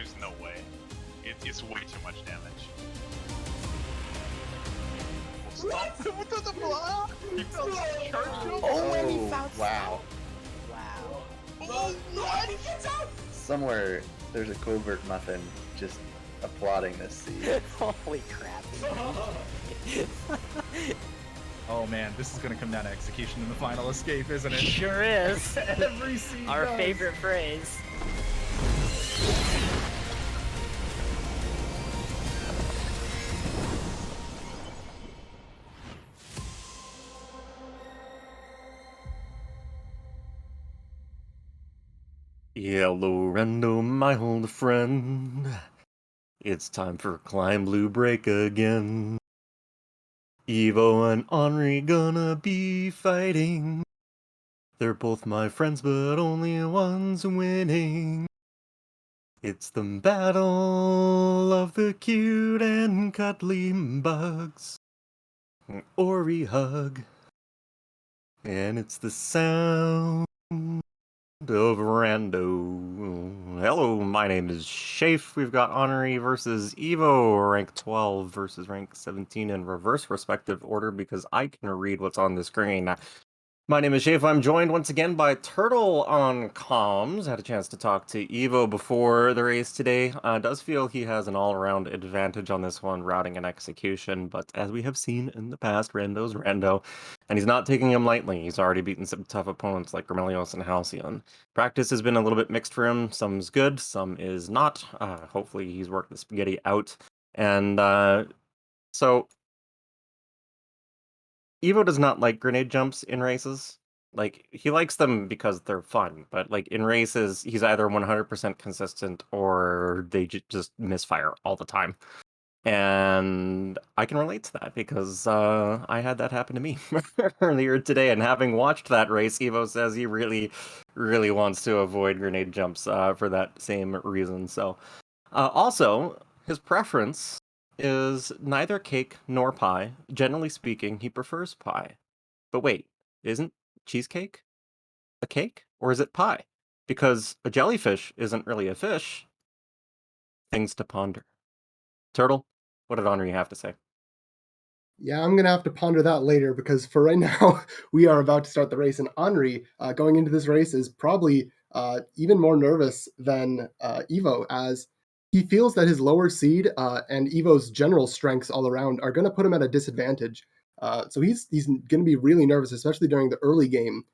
there's no way. It's way too much damage. We'll stomp him with the block. He felt charged up. Oh, and he found wow. Wow. Oh, what? He gets out! Somewhere there's a covert muffin just applauding this seed. Holy crap. Oh man, this is gonna come down to execution in the final escape, isn't it? Sure is. Every seed Our does. favorite phrase. Hello, Rando, my old friend. It's time for Climb Blue Break again. Evo and Henri gonna be fighting. They're both my friends, but only one's winning. It's the battle of the cute and cuddly bugs. Ori hug. And it's the sound of Rando. Hello, my name is Shafe. We've got Henri versus Evo, rank 12 versus rank 17 in reverse respective order because I can read what's on the screen. My name is Shafe. I'm joined once again by Turtle on comms. Had a chance to talk to Evo before the race today. Does feel he has an all-around advantage on this one, routing and execution, but as we have seen in the past, Rando's Rando, and he's not taking him lightly. He's already beaten some tough opponents like Gremelios and Halcyon. Practice has been a little bit mixed for him. Some's good, some is not. Hopefully he's worked the spaghetti out. And so Evo does not like grenade jumps in races. Like, he likes them because they're fun, but like in races, he's either 100% consistent or they just misfire all the time. And I can relate to that because I had that happen to me earlier today. And having watched that race, Evo says he really, really wants to avoid grenade jumps for that same reason. So, also, his preference is neither cake nor pie. Generally speaking, he prefers pie. But wait, isn't cheesecake a cake? Or is it pie? Because a jellyfish isn't really a fish. Things to ponder. Turtle, what did Henri have to say? Yeah, I'm going to have to ponder that later because for right now, we are about to start the race. And Henri, going into this race, is probably even more nervous than Evo, as he feels that his lower seed and Evo's general strengths all around are going to put him at a disadvantage. So he's going to be really nervous, especially during the early game.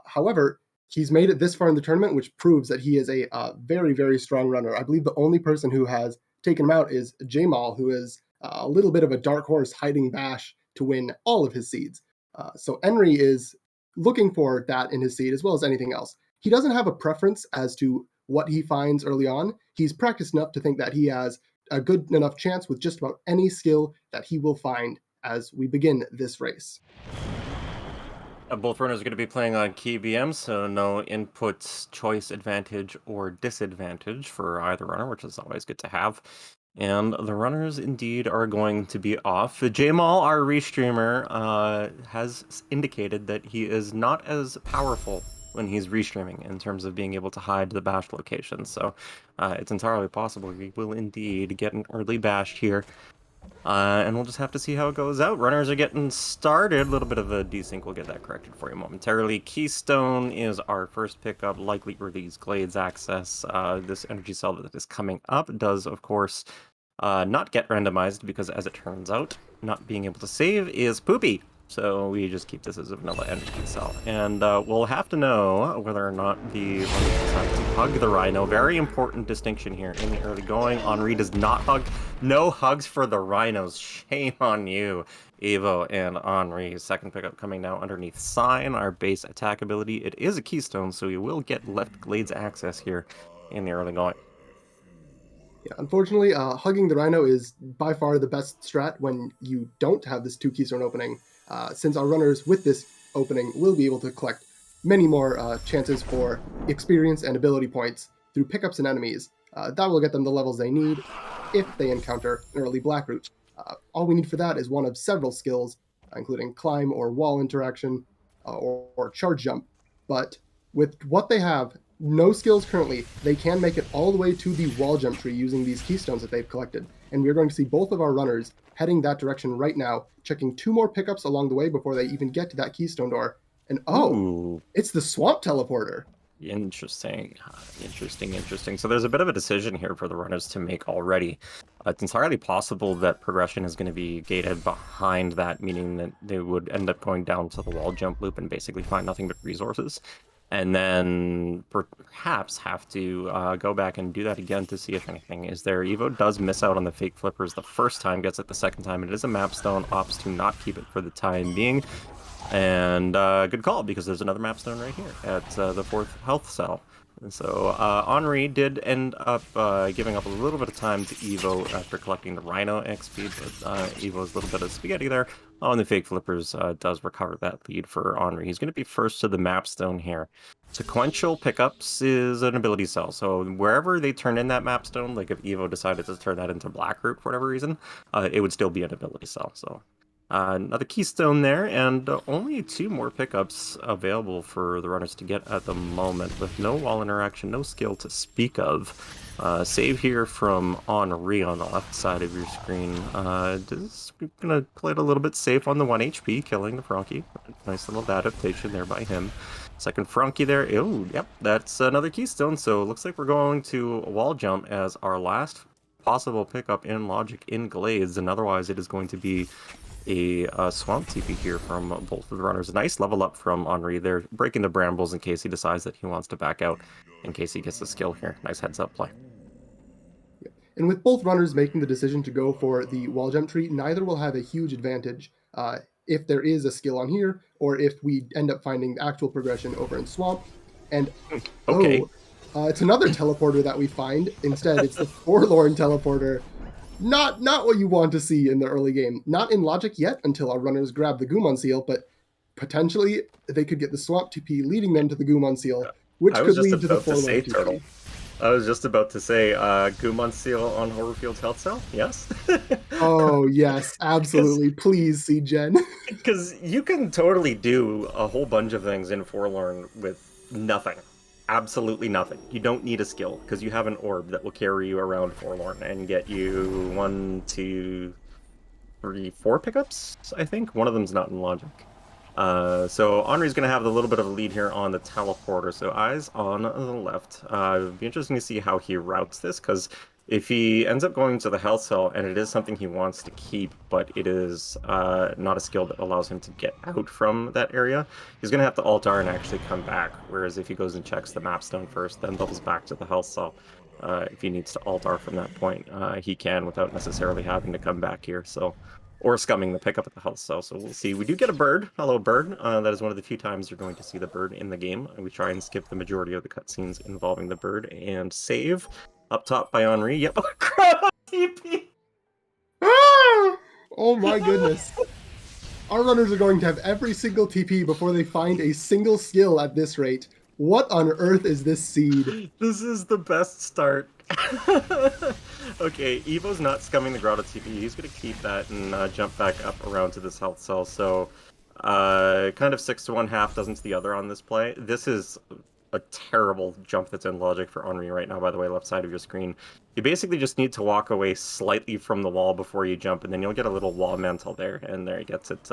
However, he's made it this far in the tournament, which proves that he is a very, very strong runner. I believe the only person who has taken him out is Jamal, who is a little bit of a dark horse hiding Bash to win all of his seeds. So Henri is looking for that in his seed as well as anything else. He doesn't have a preference as to what he finds early on. He's practiced enough to think that he has a good enough chance with just about any skill that he will find as we begin this race. Both runners are going to be playing on key BM, so no input choice advantage or disadvantage for either runner, which is always good to have. And the runners indeed are going to be off. Jamal, our restreamer, has indicated that he is not as powerful when he's restreaming in terms of being able to hide the bash location. So it's entirely possible we will indeed get an early bash here. And we'll just have to see how it goes out. Runners are getting started. A little bit of a desync. We'll get that corrected for you momentarily. Keystone is our first pickup. Likely release Glades access. This energy cell that is coming up does, of course, not get randomized because, as it turns out, not being able to save is poopy. So we just keep this as a vanilla energy cell. And we'll have to know whether or not the runners decide to hug the Rhino. Very important distinction here in the early going. Henri does not hug. No hugs for the Rhinos. Shame on you, Evo and Henri. Second pickup coming now underneath Sign, our base attack ability. It is a keystone, so you will get left Glades access here in the early going. Yeah, unfortunately, hugging the Rhino is by far the best strat when you don't have this 2 keystone opening, since our runners with this opening will be able to collect many more chances for experience and ability points through pickups and enemies. That will get them the levels they need if they encounter an early Blackroot. All we need for that is one of several skills, including climb or wall interaction or charge jump. But with what they have No skills currently. They can make it all the way to the wall jump tree using these keystones that they've collected. And we're going to see both of our runners heading that direction right now, checking 2 more pickups along the way before they even get to that keystone door. And oh, Ooh. it's the swamp teleporter. Interesting. Interesting. So there's a bit of a decision here for the runners to make already. It's entirely possible that progression is going to be gated behind that, meaning that they would end up going down to the wall jump loop and basically find nothing but resources. And then perhaps have to go back and do that again to see if anything is there. Evo does miss out on the fake flippers the first time, gets it the second time. It is a map stone, opts to not keep it for the time being. And good call, because there's another map stone right here at the 4th health cell. And so Henri did end up giving up a little bit of time to Evo after collecting the Rhino XP, but Evo's little bit of spaghetti there on the fake flippers does recover that lead for Henri. He's going to be first to the map stone here. Sequential pickups is an ability cell, so wherever they turn in that map stone, like if Evo decided to turn that into Blackroot for whatever reason, it would still be an ability cell. So another keystone there, and only 2 more pickups available for the runners to get at the moment, with no wall interaction, no skill to speak of. Save here from Henri on the left side of your screen. Just gonna play it a little bit safe on the 1 HP, killing the Frankie. Nice little adaptation there by him. Second Frankie there. Oh, yep, that's another keystone. So it looks like we're going to a wall jump as our last possible pickup in Logic in Glades, and otherwise it is going to be a swamp TP here from both of the runners. A nice level up from Henri. They're breaking the brambles in case he decides that he wants to back out, in case he gets the skill here. Nice heads up play. And with both runners making the decision to go for the wall jump tree, neither will have a huge advantage if there is a skill on here, or if we end up finding the actual progression over in swamp. And okay, it's another teleporter that we find. Instead, it's the forlorn teleporter. Not what you want to see in the early game. Not in Logic yet, until our runners grab the Goomon seal, but potentially they could get the swamp TP leading them to the Goomon seal, which could lead to the forlorn TP. Turtle. I was just about to say, Goomon seal on Horrorfield's health cell? Yes? Oh, yes, absolutely. Please, see Jen. Because you can totally do a whole bunch of things in Forlorn with nothing. Absolutely nothing. You don't need a skill, because you have an orb that will carry you around Forlorn and get you 1, 2, 3, 4 pickups, I think. One of them's not in Logic. So Henri's going to have a little bit of a lead here on the teleporter, so eyes on the left. It'd be interesting to see how he routes this, because if he ends up going to the health cell, and it is something he wants to keep, but it is not a skill that allows him to get out from that area, he's going to have to alt-R and actually come back, whereas if he goes and checks the map stone first, then doubles back to the health cell, if he needs to alt-R from that point, he can without necessarily having to come back here, so... Or scumming the pickup at the health cell, so we'll see. We do get a bird. Hello, bird. That is one of the few times you're going to see the bird in the game. We try and skip the majority of the cutscenes involving the bird. And save. Up top by Henri. Yep. TP. Oh my goodness. Our runners are going to have every single TP before they find a single skill at this rate. What on earth is this seed? This is the best start. Okay, Evo's not scumming the Grotto TP. He's going to keep that and jump back up around to this health cell. So, kind of 6 to 1, half dozen to the other on this play. This is a terrible jump that's in Logic for Henri right now, by the way, left side of your screen. You basically just need to walk away slightly from the wall before you jump, and then you'll get a little wall mantle there, and there he gets it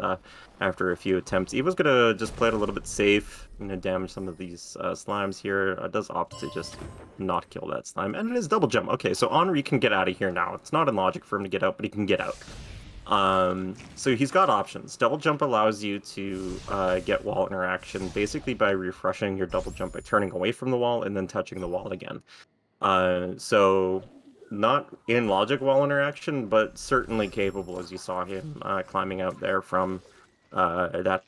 after a few attempts. Evo's going to just play it a little bit safe, damage some of these slimes here. Does opt to just not kill that slime, and it is double jump. Okay, so Henri can get out of here now. It's not in Logic for him to get out, but he can get out. So he's got options. Double jump allows you to get wall interaction basically by refreshing your double jump by turning away from the wall and then touching the wall again. So not in Logic wall interaction, but certainly capable, as you saw him climbing out there from that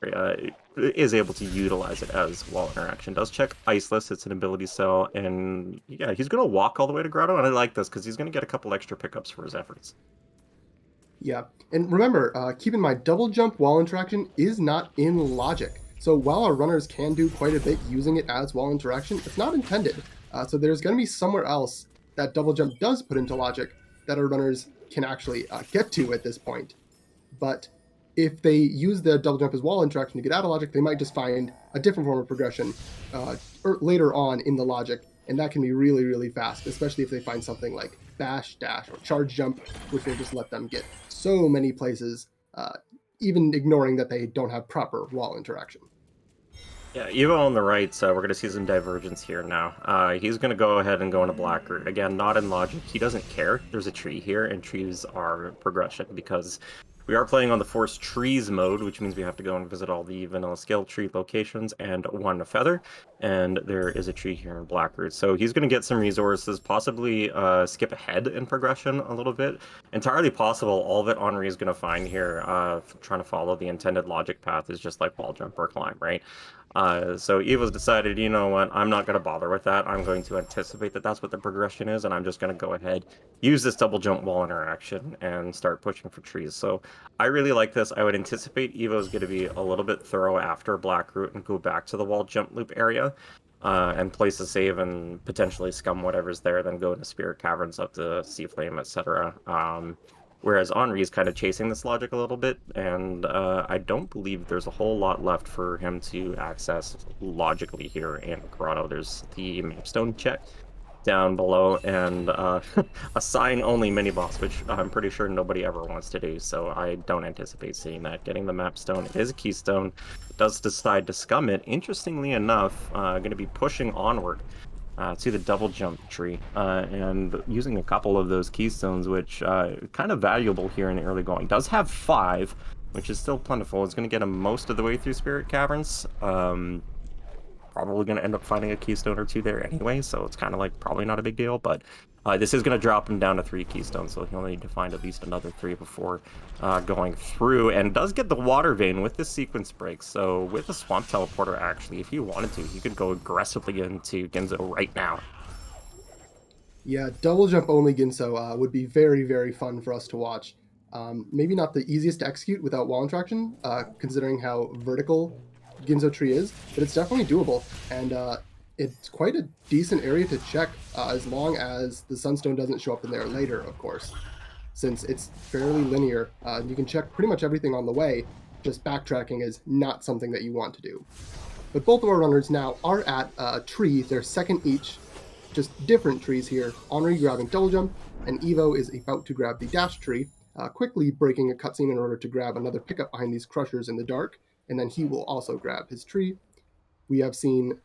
area, is able to utilize it as wall interaction. Does check Iceless, it's an ability cell, and yeah, he's going to walk all the way to Grotto, and I like this because he's going to get a couple extra pickups for his efforts. Yeah, and remember, keep in mind, double jump wall interaction is not in Logic. So while our runners can do quite a bit using it as wall interaction, it's not intended. So there's going to be somewhere else that double jump does put into Logic that our runners can actually get to at this point. But if they use the double jump as wall interaction to get out of logic, they might just find a different form of progression later on in the logic, and that can be really, really fast, especially if they find something like bash, dash, or charge jump, which will just let them get so many places, even ignoring that they don't have proper wall interaction. Yeah, Evo on the right, so we're going to see some divergence here now. He's going to go ahead and go into black root. Again, not in logic. He doesn't care. There's a tree here, and trees are progression because we are playing on the forced trees mode, which means we have to go and visit all the vanilla scale tree locations and one feather, and there is a tree here in black root. So he's going to get some resources, possibly skip ahead in progression a little bit. Entirely possible, all that Henri is going to find here, trying to follow the intended logic path is just like wall jump or climb, right? So Evo's decided, you know what, I'm not going to bother with that. I'm going to anticipate that that's what the progression is, and I'm just going to go ahead, use this double jump wall interaction, and start pushing for trees. So I really like this. I would anticipate Evo's going to be a little bit thorough after black root and go back to the wall jump loop area, and place a save and potentially scum whatever's there, then go into Spirit Caverns up to Sea Flame, etc. Whereas Henri is kind of chasing this logic a little bit, and I don't believe there's a whole lot left for him to access logically here in Grotto. There's the Mapstone check down below, and a sign-only mini-boss, which I'm pretty sure nobody ever wants to do, so I don't anticipate seeing that. Getting the Mapstone, it is a Keystone, does decide to scum it. Interestingly enough, going to be pushing onward to the double jump tree, and using a couple of those keystones, which kind of valuable here in the early going. Does have 5, which is still plentiful. It's going to get him most of the way through Spirit Caverns. Probably going to end up finding a keystone or 2 there anyway, so it's kind of like probably not a big deal, but this is going to drop him down to 3 keystones, so he'll need to find at least another 3 before going through, and does get the water vein with this sequence break. So with the swamp teleporter, actually, if he wanted to, he could go aggressively into Ginzo right now. Yeah, double jump only Ginso would be very, very fun for us to watch. Maybe not the easiest to execute without wall interaction, considering how vertical Ginzo tree is, but it's definitely doable, and it's quite a decent area to check as long as the Sunstone doesn't show up in there later, of course, since it's fairly linear. You can check pretty much everything on the way, just backtracking is not something that you want to do. But both of our runners now are at a tree, they're second each, just different trees here. Henri grabbing double jump, and Evo is about to grab the dash tree, quickly breaking a cutscene in order to grab another pickup behind these crushers in the dark, and then he will also grab his tree. We have seen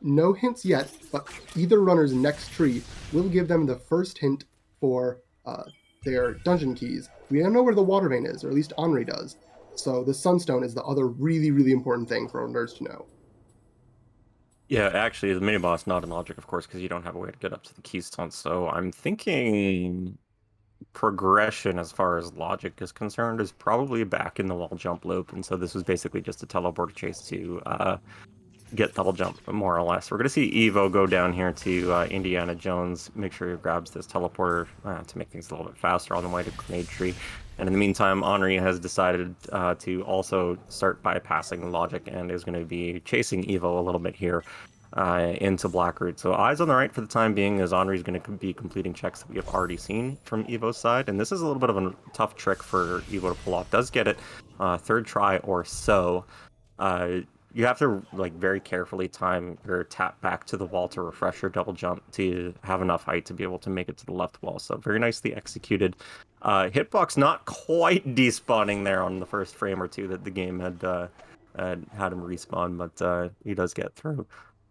no hints yet, but either runner's next tree will give them the first hint for their dungeon keys. We don't know where the water vein is, or at least Henri does. So the Sunstone is the other really, really important thing for our nerds to know. Yeah, actually, the mini boss not in logic, of course, because you don't have a way to get up to the keystone. So I'm thinking progression as far as logic is concerned is probably back in the wall jump loop, and so this was basically just a teleport chase to get double jump, more or less. We're going to see Evo go down here to Indiana Jones, make sure he grabs this teleporter to make things a little bit faster on the way to Grenade Tree. And in the meantime, Henri has decided to also start bypassing logic and is going to be chasing Evo a little bit here into Blackroot. So eyes on the right for the time being, as Henri is going to be completing checks that we have already seen from Evo's side. And this is a little bit of a tough trick for Evo to pull off. Does get it third try or so. You have to like very carefully time your tap back to the wall to refresh your double jump to have enough height to be able to make it to the left wall. So very nicely executed. Hitbox not quite despawning there on the first frame or two that the game had him respawn, but he does get through.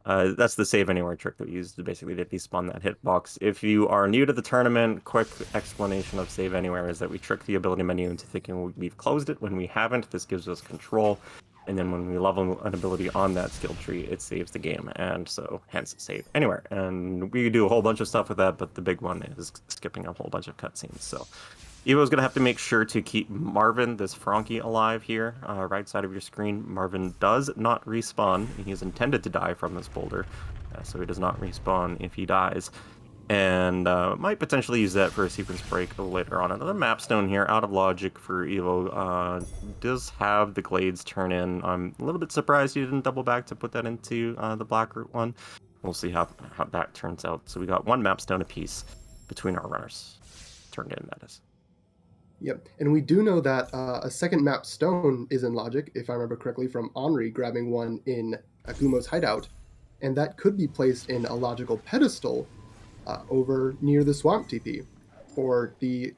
That's the save anywhere trick that we used to basically despawn that hitbox. If you are new to the tournament, quick explanation of save anywhere is that we trick the ability menu into thinking we've closed it when we haven't. This gives us control. And then when we level an ability on that skill tree, it saves the game, and so hence save anywhere. And we do a whole bunch of stuff with that, but the big one is skipping a whole bunch of cutscenes. So Evo's going to have to make sure to keep Marvin, this Frankie, alive here, right side of your screen. Marvin does not respawn. He is intended to die from this boulder, so he does not respawn if he dies. And might potentially use that for a sequence break later on. Another mapstone here, out of logic for Evo. Does have the Glades turn in. I'm a little bit surprised he didn't double back to put that into the Blackroot one. We'll see how that turns out. So we got one mapstone apiece between our runners. Turned in, that is. Yep, and we do know that a second map stone is in logic, if I remember correctly, from Henri grabbing one in Gumo's hideout, and that could be placed in a logical pedestal over near the swamp TP for the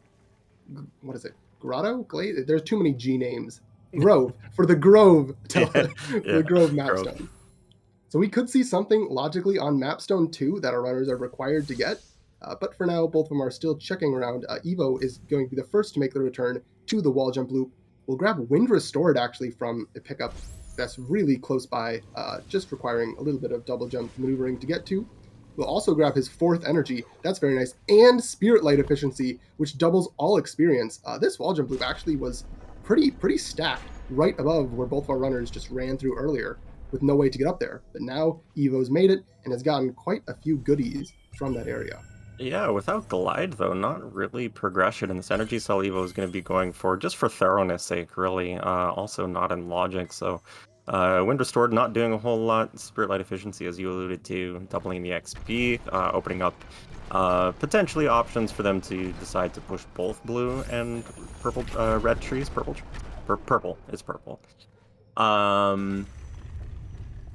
what is it? Grotto? Glade? There's too many G names. Grove for the Grove Yeah, for yeah, the Grove Grove. mapstone. So we could see something logically on mapstone 2 that our runners are required to get. But for now, both of them are still checking around. Evo is going to be the first to make the return to the wall jump loop. We'll grab Wind Restored actually from a pickup that's really close by, just requiring a little bit of double jump maneuvering to get to. We'll also grab his fourth energy. That's very nice. And Spirit Light efficiency, which doubles all experience. This wall jump loop actually was pretty stacked right above where both of our runners just ran through earlier with no way to get up there. But now Evo's made it and has gotten quite a few goodies from that area. Yeah, without Glide, though, not really progression. And this Energy Cell Evo is going to be going for just for thoroughness sake, really. Also not in logic. So, Wind Restored not doing a whole lot. Spirit Light Efficiency, as you alluded to, doubling the XP, opening up potentially options for them to decide to push both blue and purple, red trees. Purple. It's purple.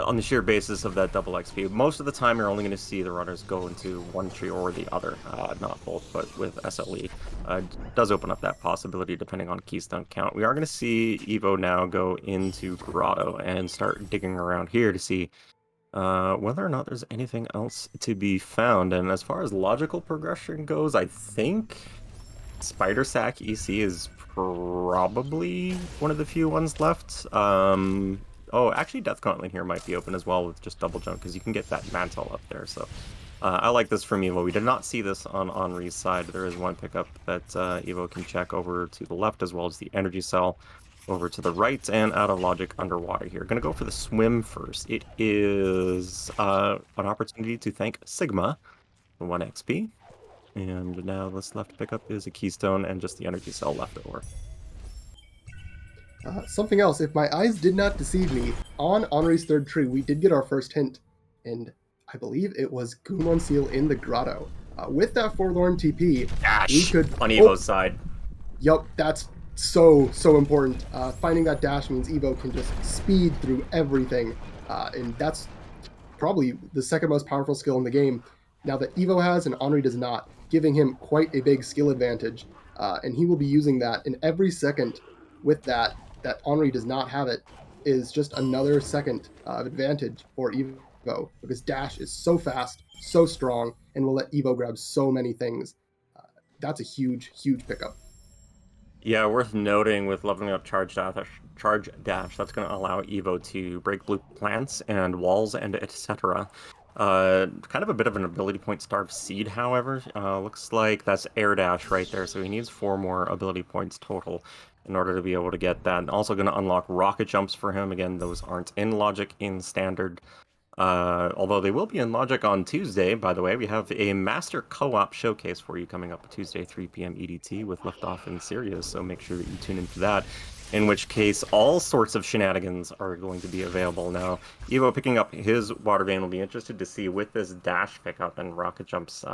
On the sheer basis of that double XP. Most of the time, you're only going to see the runners go into one tree or the other, not both, but with SLE. Does open up that possibility depending on keystone count. We are going to see Evo now go into Grotto and start digging around here to see whether or not there's anything else to be found. And as far as logical progression goes, I think Spider Sack EC is probably one of the few ones left. Oh, actually, Death Gauntlet here might be open as well with just double jump because you can get that mantle up there. So I like this from Evo. We did not see this on Henri's side. There is one pickup that Evo can check over to the left as well as the energy cell over to the right and out of logic underwater here. Going to go for the swim first. It is an opportunity to thank Sigma for 1 XP. And now this left pickup is a keystone and just the energy cell left over. Something else, if my eyes did not deceive me, on Henri's third tree, we did get our first hint, and I believe it was Gumon Seal in the grotto. With that Forlorn TP, Dash we could on Evo's side. Yup, that's so important. Finding that dash means Evo can just speed through everything, and that's probably the second most powerful skill in the game. Now that Evo has and Henri does not, giving him quite a big skill advantage, and he will be using that. And every second with that Henri does not have it is just another second of advantage for Evo because dash is so fast, so strong, and will let Evo grab so many things. That's a huge pickup. Yeah, worth noting with leveling up Charge Dash, that's going to allow Evo to break blue plants and walls and etc. Kind of a bit of an ability point starved seed, however. Looks like that's Air Dash right there, so he needs 4 more ability points total in order to be able to get that. And also going to unlock rocket jumps for him. Again, those aren't in logic in standard. Although they will be in Logic on Tuesday, by the way. We have a Master Co-op showcase for you coming up Tuesday, 3 p.m. EDT with Liftoff in Sirius, so make sure that you tune into that. In which case, all sorts of shenanigans are going to be available now. Evo picking up his Water Vein will be interested to see with this dash pickup and rocket jumps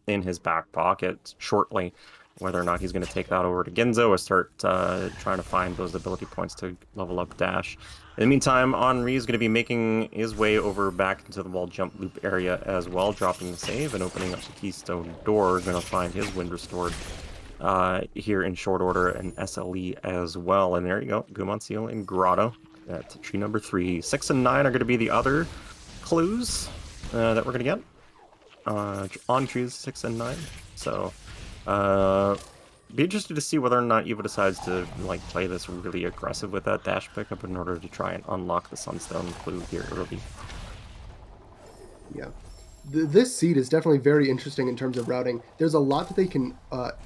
in his back pocket shortly, whether or not he's going to take that over to Ginzo or start trying to find those ability points to level up dash. In the meantime, Henri is going to be making his way over back into the wall jump loop area as well, dropping the save and opening up the keystone door. Going to find his wind restored here in short order and SLE as well. And there you go, Gumon Seal and Grotto at tree number 3. 6 and 9 are going to be the other clues that we're going to get on trees 6 and 9. So be interested to see whether or not Evo decides to like play this really aggressive with that dash pickup in order to try and unlock the Sunstone clue here early. Yeah. This seed is definitely very interesting in terms of routing. There's a lot that they can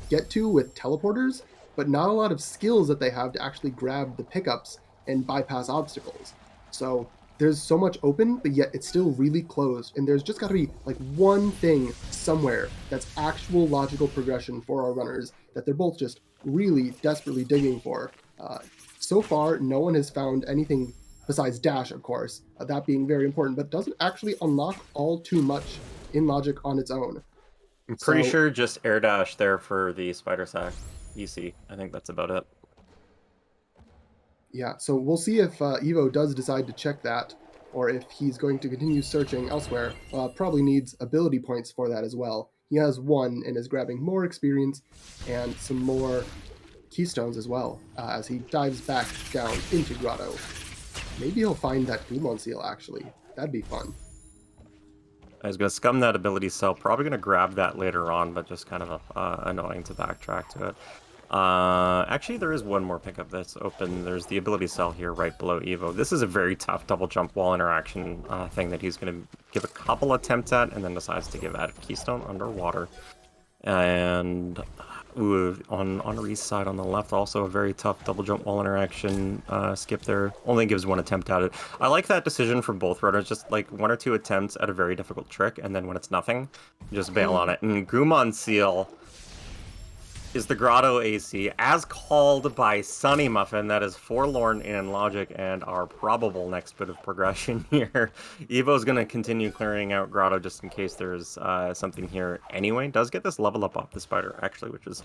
get to with teleporters, but not a lot of skills that they have to actually grab the pickups and bypass obstacles. So there's so much open, but yet it's still really closed. And there's just got to be like one thing somewhere that's actual logical progression for our runners that they're both just really desperately digging for. So far, no one has found anything besides dash, of course, that being very important, but doesn't actually unlock all too much in logic on its own. I'm pretty sure just air dash there for the spider sack. EC. I think that's about it. Yeah, so we'll see if Evo does decide to check that, or if he's going to continue searching elsewhere. Probably needs ability points for that as well. He has 1 and is grabbing more experience and some more keystones as well, as he dives back down into Grotto. Maybe he'll find that Gumon seal, actually. That'd be fun. I was going to scum that ability cell. Probably going to grab that later on, but just kind of annoying to backtrack to it. Actually, there is one more pickup that's open. There's the ability cell here right below Evo. This is a very tough double jump wall interaction thing that he's going to give a couple attempts at and then decides to give out Keystone underwater. And ooh, on Henri's side on the left, also a very tough double jump wall interaction skip there. Only gives 1 attempt at it. I like that decision from both runners, just like 1 or 2 attempts at a very difficult trick, and then when it's nothing, just bail on it. And Gumon Seal is the Grotto AC, as called by Sunny Muffin. That is forlorn in logic and our probable next bit of progression here. Evo's going to continue clearing out Grotto just in case there's something here anyway. Does get this level up off the spider, actually, which is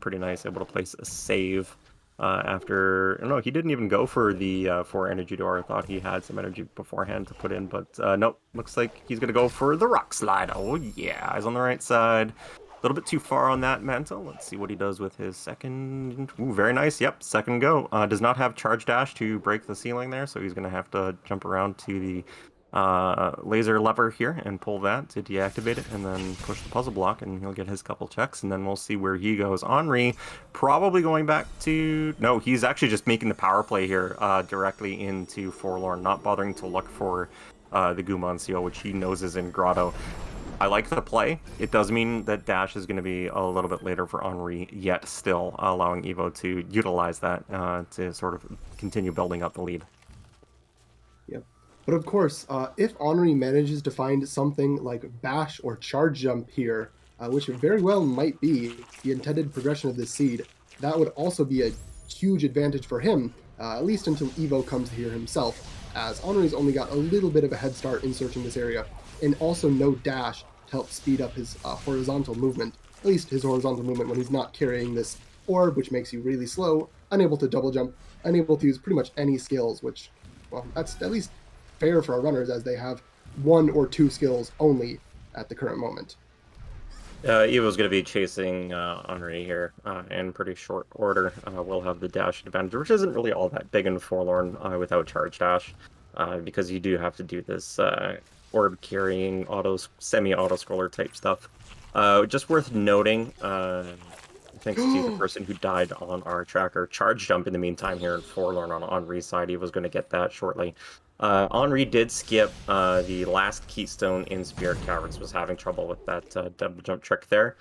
pretty nice. Able to place a save after... No, he didn't even go for the 4 energy door. I thought he had some energy beforehand to put in, but nope. Looks like he's going to go for the rock slide. Oh, yeah. Eyes on the right side. A little bit too far on that mantle. Let's see what he does with his second. Ooh, very nice. Yep, second go. Does not have charge dash to break the ceiling there, so he's going to have to jump around to the laser lever here and pull that to deactivate it, and then push the puzzle block, and he'll get his couple checks, and then we'll see where he goes. Henri probably going back to... No, he's actually just making the power play here directly into Forlorn, not bothering to look for the Gumon Seal, which he knows is in Grotto. I like the play. It does mean that dash is going to be a little bit later for Henri, yet still allowing Evo to utilize that to sort of continue building up the lead. Yep. But of course, if Henri manages to find something like bash or charge jump here, which very well might be the intended progression of this seed, that would also be a huge advantage for him, at least until Evo comes here himself, as Henri's only got a little bit of a head start in searching this area, and also no dash to help speed up his horizontal movement, at least his horizontal movement when he's not carrying this orb, which makes you really slow, unable to double jump, unable to use pretty much any skills, which, well, that's at least fair for our runners, as they have 1 or 2 skills only at the current moment. Evo's going to be chasing Henri here in pretty short order. We'll have the dash advantage, which isn't really all that big in Forlorn without charge dash, because you do have to do this orb carrying semi-auto scroller type stuff. Just worth noting, thanks to the person who died on our tracker, charge jump in the meantime here in Forlorn on Henri's side. He was going to get that shortly. Henri did skip the last keystone in Spirit Caverns, was having trouble with that double jump trick there.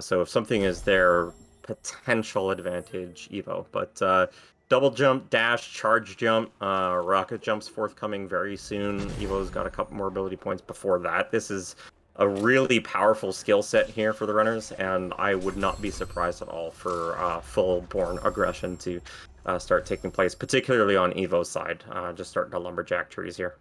So if something is there, potential advantage Evo. But double jump, dash, charge jump, rocket jumps forthcoming very soon. Evo's got a couple more ability points before that. This is a really powerful skill set here for the runners, and I would not be surprised at all for full-born aggression to start taking place, particularly on Evo's side, just starting to lumberjack trees here.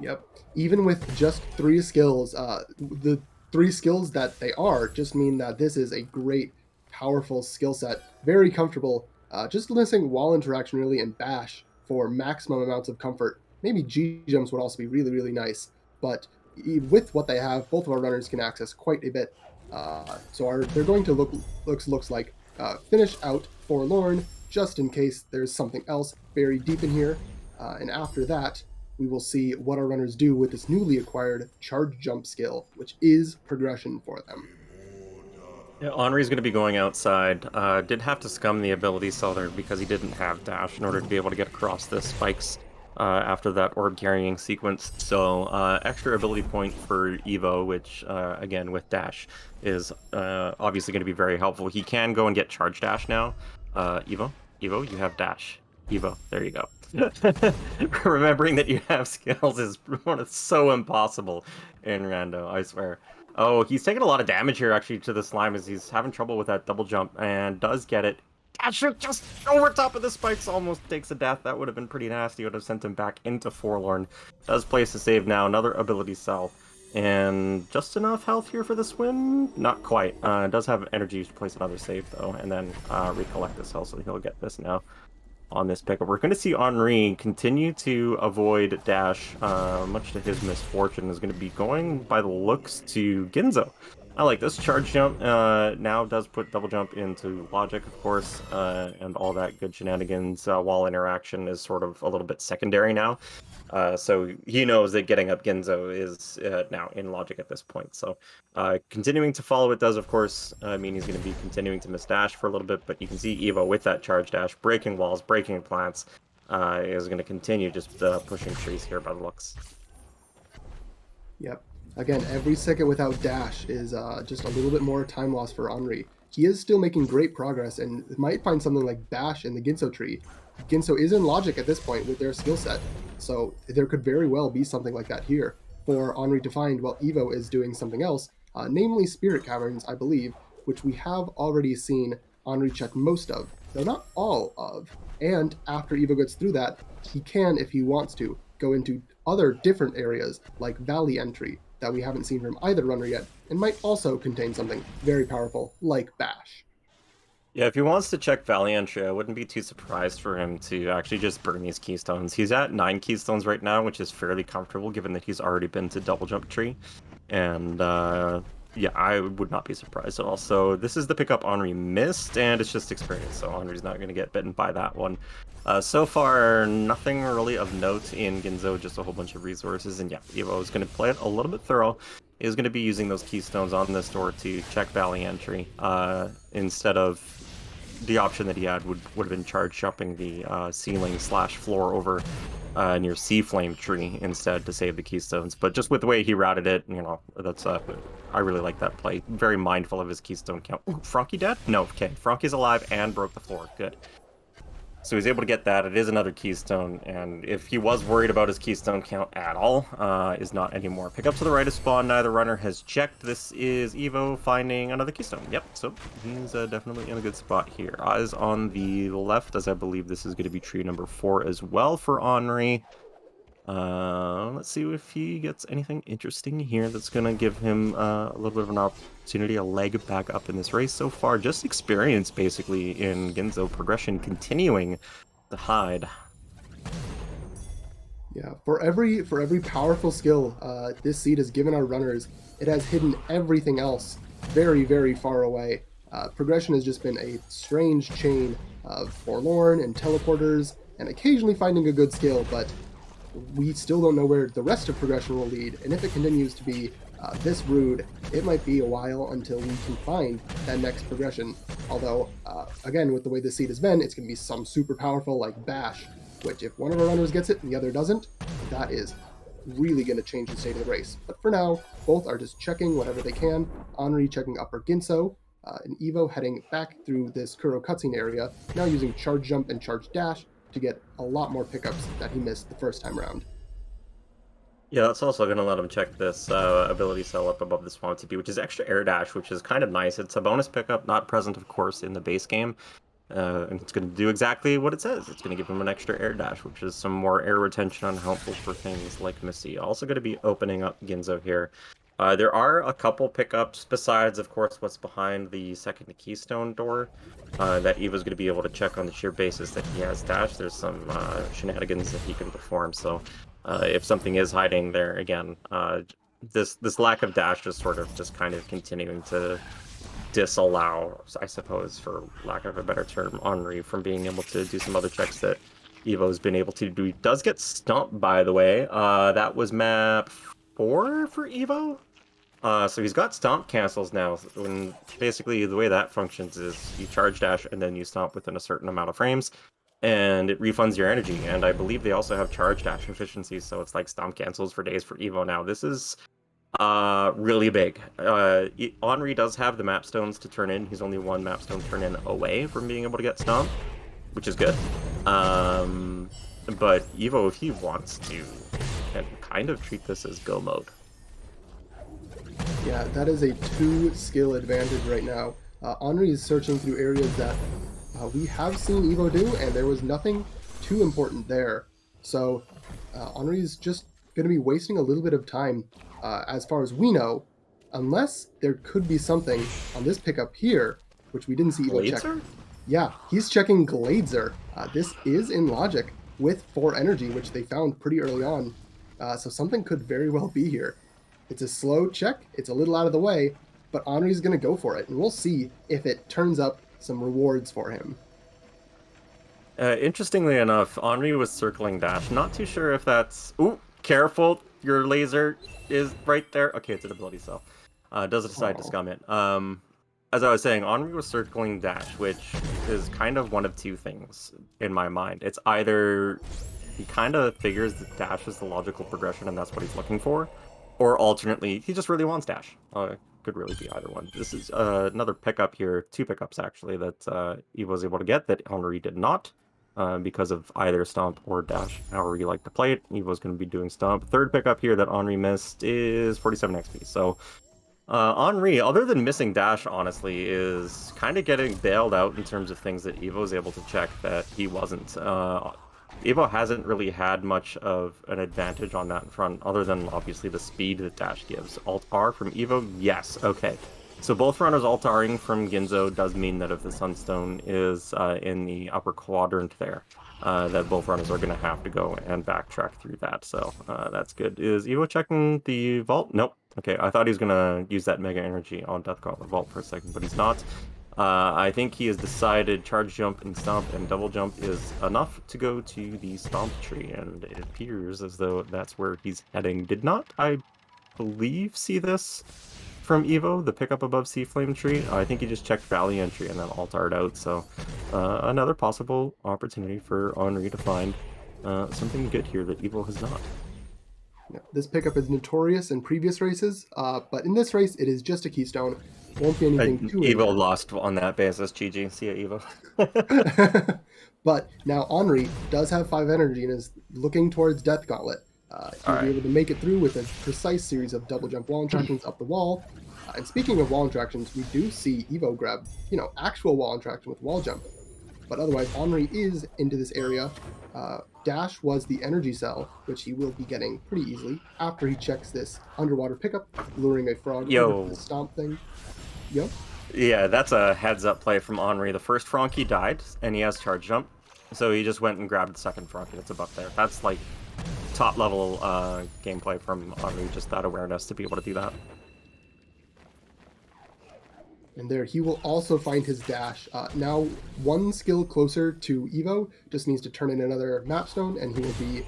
Yep. Even with just 3 skills, the 3 skills that they are just mean that this is a great, powerful skill set. Very comfortable. Just missing wall interaction really and bash for maximum amounts of comfort. Maybe G-jumps would also be really, really nice. But with what they have, both of our runners can access quite a bit. So they're going to looks like finish out Forlorn, just in case there's something else buried deep in here. And after that, we will see what our runners do with this newly acquired charge jump skill, which is progression for them. Yeah, Henri's going to be going outside. Did have to scum the ability cell there because he didn't have dash in order to be able to get across the spikes after that orb carrying sequence. So extra ability point for Evo, which again with dash is obviously going to be very helpful. He can go and get charge dash now. Evo, you have dash. Evo, there you go. Remembering that you have skills is so impossible in Rando, I swear. Oh, he's taking a lot of damage here, actually, to the slime, as he's having trouble with that double jump, and does get it. Dasher just over top of the spikes, almost takes a death. That would have been pretty nasty. Would have sent him back into Forlorn. Does place a save now, another ability cell, And just enough health here for this win? Not quite. It does have energy to place another save, though, and then recollect this health, so he'll get this now on this pickup. We're going to see Henri continue to avoid dash, much to his misfortune, is going to be going, by the looks, to Ginzo. I like this. Charge jump now does put double jump into logic, of course, and all that good shenanigans. Wall interaction is sort of a little bit secondary now. So he knows that getting up Ginzo is now in logic at this point. So continuing to follow it does, of course, mean he's going to be continuing to miss dash for a little bit, but you can see Evo with that charge dash, breaking walls, breaking plants, is going to continue just pushing trees here by the looks. Yep. Again, every second without dash is just a little bit more time loss for Henri. He is still making great progress and might find something like bash in the Ginso tree. Ginso is in logic at this point with their skill set, so there could very well be something like that here for Henri to find while Evo is doing something else, namely Spirit Caverns, I believe, which we have already seen Henri check most of, though not all of. And after Evo gets through that, he can, if he wants to, go into other different areas like Valley Entry that we haven't seen from either runner yet, and might also contain something very powerful like Bash. Yeah, if he wants to check Valley Entry, I wouldn't be too surprised for him to actually just burn these keystones. He's at 9 keystones right now, which is fairly comfortable given that he's already been to Double Jump Tree. And yeah, I would not be surprised at all. So this is the pickup Henri missed, and it's just experience, so Henri's not going to get bitten by that one. So far, nothing really of note in Ginzo, just a whole bunch of resources, and yeah, Evo is going to play it a little bit thorough. Is going to be using those keystones on this door to check Valley Entry, instead of the option that he had would have been charge jumping the ceiling / floor over near Sea Flame Tree instead to save the keystones. But just with the way he routed it, you know, that's I really like that play. Very mindful of his keystone count. Ooh, Frankie dead? No, okay. Frankie's alive and broke the floor. Good. So he's able to get that. It is another keystone, and if he was worried about his keystone count at all, is not anymore. Pick up to the right of spawn. Neither runner has checked. This is Evo finding another keystone. Yep, so he's definitely in a good spot here. Eyes on the left, as I believe this is going to be tree number 4 as well for Henri. Let's see if he gets anything interesting here that's going to give him a little bit of an opportunity, a leg back up in this race. So far, just experience basically in Ginzo, progression continuing to hide. Yeah, for every powerful skill this seed has given our runners, it has hidden everything else very, very far away. Progression has just been a strange chain of Forlorn and teleporters, and occasionally finding a good skill, but we still don't know where the rest of progression will lead, and if it continues to be this rude, it might be a while until we can find that next progression. Although, again, with the way this seed has been, it's going to be some super powerful like Bash, which if one of our runners gets it and the other doesn't, that is really going to change the state of the race. But for now, both are just checking whatever they can. Henri checking Upper Ginso, and Evo heading back through this Kuro cutscene area, now using Charge Jump and Charge Dash to get a lot more pickups that he missed the first time around. Yeah, that's also going to let him check this ability cell up above the Swamp TP, which is extra air dash, which is kind of nice. It's a bonus pickup, not present, of course, in the base game. And it's going to do exactly what it says. It's going to give him an extra air dash, which is some more air retention and helpful for things like Missy. Also going to be opening up Ginzo here. There are a couple pickups besides, of course, what's behind the second keystone door that Eva's going to be able to check on the sheer basis that he has dash. There's some shenanigans that he can perform. So if something is hiding there, again, this lack of dash is sort of just kind of continuing to disallow, I suppose, for lack of a better term, Henri from being able to do some other checks that Evo's been able to do. He does get stumped, by the way. That was map 4 for Evo. So he's got stomp cancels now. When basically the way that functions is you charge dash and then you stomp within a certain amount of frames, and it refunds your energy. And I believe they also have charge dash efficiency, so it's like stomp cancels for days for Evo now. This is really big. Henri does have the map stones to turn in. He's only one map stone turn in away from being able to get stomped, which is good. But Evo, if he wants to, can kind of treat this as go mode. Yeah, that is a 2-skill advantage right now. Henri is searching through areas that we have seen Evo do, and there was nothing too important there. So Henri is just going to be wasting a little bit of time, as far as we know, unless there could be something on this pickup here, which we didn't see Evo check. Blazer? Yeah, he's checking Glazer. This is in logic with 4 energy, which they found pretty early on. So something could very well be here. It's a slow check. It's a little out of the way, but Henri's going to go for it, and we'll see if it turns up some rewards for him. Interestingly enough, Henri was circling dash. Not too sure if that's... Ooh, careful! Your laser is right there. Okay, it's an ability cell. Does decide to scum it. As I was saying, Henri was circling dash, which is kind of one of two things in my mind. It's either he kind of figures that dash is the logical progression and that's what he's looking for, or alternately, he just really wants dash. Could really be either one. This is another pickup here, 2 pickups actually, that Evo was able to get that Henri did not, because of either stomp or dash, however you like to play it. Evo's going to be doing stomp. 3rd pickup here that Henri missed is 47 XP, so Henri, other than missing dash, honestly, is kind of getting bailed out in terms of things that Evo's able to check that he wasn't. Evo hasn't really had much of an advantage on that front, other than obviously the speed that dash gives. Alt-R from Evo? Yes, okay. So both runners alt-Ring from Ginzo does mean that if the Sunstone is in the upper quadrant there, that both runners are going to have to go and backtrack through that, so that's good. Is Evo checking the vault? Nope. Okay, I thought he was going to use that Mega Energy on Death Gauntlet Vault for a second, but he's not. I think he has decided Charge Jump and Stomp and Double Jump is enough to go to the Stomp tree, and it appears as though that's where he's heading. Did not, I believe, see this from Evo, the pickup above Sea Flame tree. I think he just checked Valley Entry and then alt-R'd out, so another possible opportunity for Henri to find something good here that Evo has not. Yeah, this pickup is notorious in previous races, but in this race, it is just a keystone. Won't be anything too Evo lost on that basis, GG. See ya, Evo. But now Henri does have 5 energy and is looking towards Death Gauntlet. He'll be able to make it through with a precise series of double jump wall interactions up the wall. And speaking of wall interactions, we do see Evo grab, actual wall interaction with wall jump. But otherwise, Henri is into this area. Dash was the energy cell, which he will be getting pretty easily after he checks this underwater pickup, luring a frog over the stomp thing. Yo. Yeah, that's a heads-up play from Henri. The first Frankie died, and he has charge jump, so he just went and grabbed the second Frankie that's above there. That's like top-level gameplay from Henri, just that awareness to be able to do that. And there, he will also find his dash. Now, 1 skill closer to Evo, just needs to turn in another map stone, and he will be,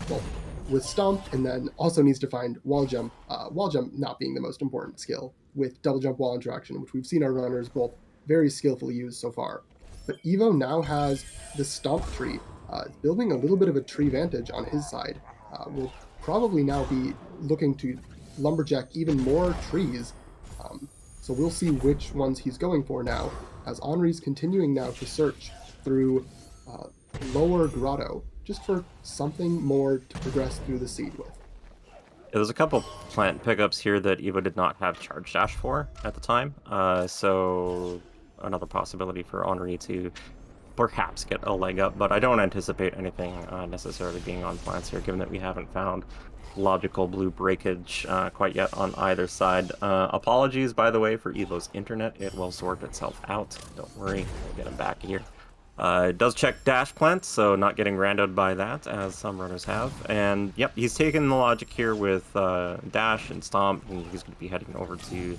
well, with Stomp, and then also needs to find Wall Jump. Wall Jump not being the most important skill, with Double Jump Wall Interaction, which we've seen our runners both very skillfully use so far. But Evo now has the Stomp tree, building a little bit of a tree vantage on his side. Will probably now be looking to lumberjack even more trees. So we'll see which ones he's going for now, as Henri's continuing now to search through Lower Grotto, just for something more to progress through the seed with. There's a couple plant pickups here that Evo did not have charge dash for at the time, so another possibility for Henri to perhaps get a leg up, but I don't anticipate anything necessarily being on plants here, given that we haven't found logical blue breakage quite yet on either side. Apologies, by the way, for Evo's internet. It will sort itself out. Don't worry, we'll get him back here. It does check dash plants, so not getting randoed by that, as some runners have. And yep, he's taking the logic here with dash and stomp, and he's going to be heading over to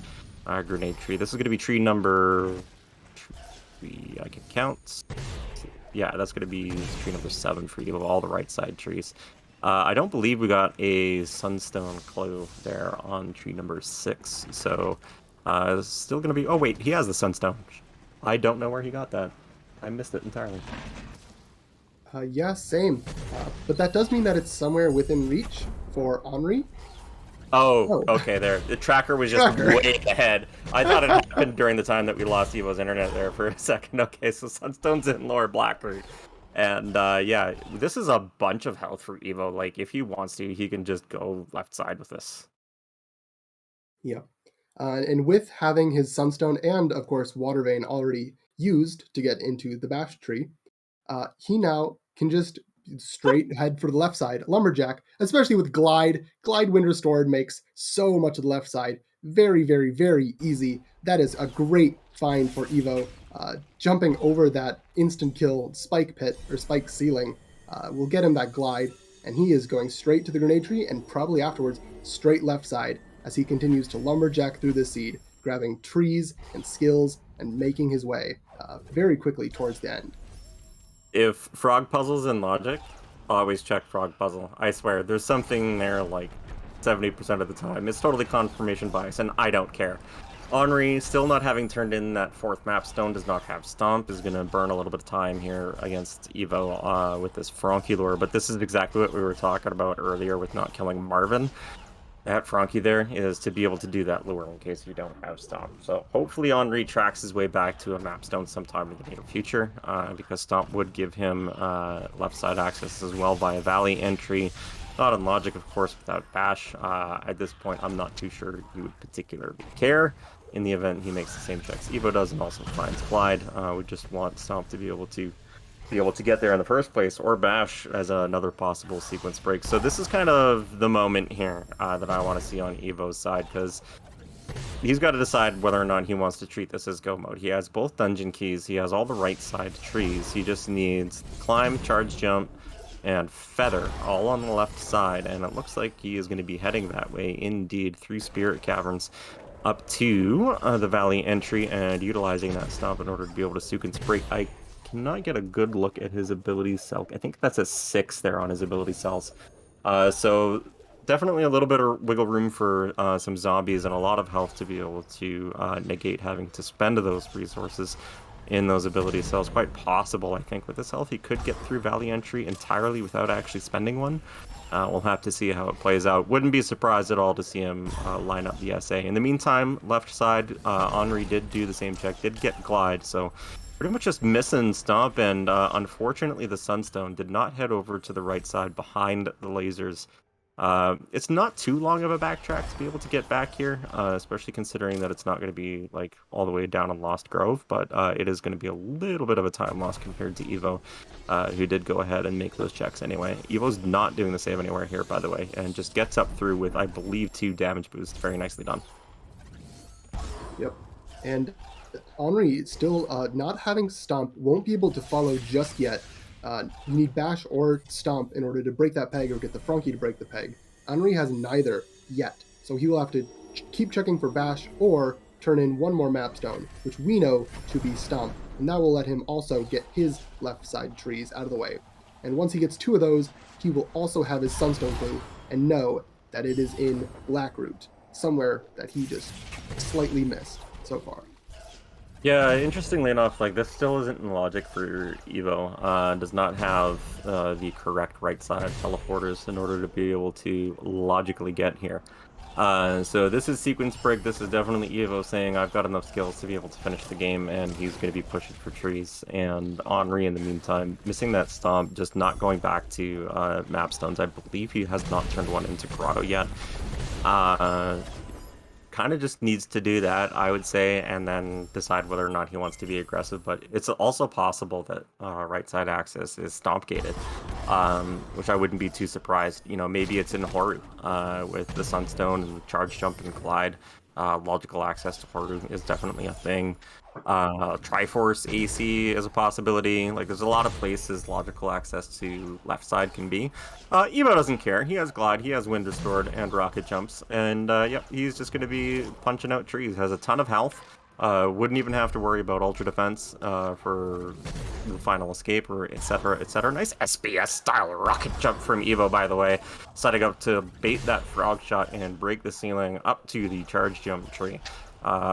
grenade tree. This is going to be tree number... I can count. Yeah, that's going to be tree number 7 for you, all the right side trees. I don't believe we got a sunstone clue there on tree number 6, so it's still going to be... Oh, wait, he has the sunstone. I don't know where he got that. I missed it entirely. Yeah, same. But that does mean that it's somewhere within reach for Henri. Oh, okay, there. The tracker was just way ahead. I thought it happened during the time that we lost Evo's internet there for a second. Okay, so Sunstone's in lower Blackroot. And yeah, this is a bunch of health for Evo. Like, if he wants to, he can just go left side with this. Yeah. And with having his Sunstone and, of course, Water Vein already used to get into the Bash tree, he now can just straight head for the left side. Lumberjack, especially with Glide. Glide Wind Restored makes so much of the left side very, very, very easy. That is a great find for Evo. Jumping over that instant kill spike pit or spike ceiling will get him that glide, and he is going straight to the grenade tree and probably afterwards straight left side as he continues to lumberjack through the seed, grabbing trees and skills and making his way very quickly towards the end. If frog puzzles in logic, always check frog puzzle. I swear, there's something there like 70% of the time. It's totally confirmation bias, and I don't care. Henri, still not having turned in that 4th map stone, does not have Stomp, is going to burn a little bit of time here against Evo with this Frankie lure, but this is exactly what we were talking about earlier with not killing Marvin. That Frankie there is to be able to do that lure in case you don't have Stomp. So hopefully Henri tracks his way back to a map stone sometime in the near future, because Stomp would give him left side access as well via Valley entry. Not in logic, of course, without Bash. At this point, I'm not too sure he would particularly care. In the event he makes the same checks Evo does and also finds Glide, we just want Stomp to be able to get there in the first place, or Bash as another possible sequence break. So this is kind of the moment here that I want to see on Evo's side, because he's got to decide whether or not he wants to treat this as go mode. He has both dungeon keys, he has all the right side trees, he just needs climb, charge jump, and feather all on the left side, and it looks like he is going to be heading that way indeed through Spirit Caverns up to the Valley entry and utilizing that Stomp in order to be able to sequence break. I cannot get a good look at his ability cell. I think that's a 6 there on his ability cells. So definitely a little bit of wiggle room for some zombies and a lot of health to be able to negate having to spend those resources in those ability cells. Quite possible, I think, with this health he could get through Valley entry entirely without actually spending one. We'll have to see how it plays out. Wouldn't be surprised at all to see him line up the SA. In the meantime, left side, Henri did do the same check, did get Glide, so pretty much just missing Stomp, and unfortunately the Sunstone did not head over to the right side behind the lasers. It's not too long of a backtrack to be able to get back here, especially considering that it's not going to be like all the way down in Lost Grove, but it is going to be a little bit of a time loss compared to Evo, who did go ahead and make those checks anyway. Evo's not doing the save anywhere here, by the way, and just gets up through with, I believe, 2 damage boosts. Very nicely done. Yep. And Henri, still not having Stomp, won't be able to follow just yet. You need Bash or Stomp in order to break that peg or get the Frankie to break the peg. Henri has neither yet, so he will have to keep checking for Bash or turn in one more map stone, which we know to be Stomp, and that will let him also get his left side trees out of the way. And once he gets 2 of those, he will also have his Sunstone clue and know that it is in Blackroot, somewhere that he just slightly missed so far. Yeah, interestingly enough, like this still isn't in logic for Evo. Does not have the correct right side teleporters in order to be able to logically get here. So this is sequence break. This is definitely Evo saying I've got enough skills to be able to finish the game, and he's going to be pushing for trees. And Henri, in the meantime, missing that Stomp, just not going back to map stones. I believe he has not turned one into Grotto yet. Kind of just needs to do that, I would say, and then decide whether or not he wants to be aggressive. But it's also possible that right side access is Stomp gated, which I wouldn't be too surprised. You know, maybe it's in Horu with the Sunstone and Charge Jump and Glide. Logical access to Horu is definitely a thing. Triforce AC is a possibility. Like, there's a lot of places logical access to left side can be. Evo doesn't care. He has Glide, he has Wind Restored, and Rocket Jumps. And, yep, he's just going to be punching out trees. Has a ton of health. Wouldn't even have to worry about Ultra Defense for the final escape, or etc., etc. Nice SBS-style Rocket Jump from Evo, by the way. Setting up to bait that Frog Shot and break the ceiling up to the Charge Jump tree.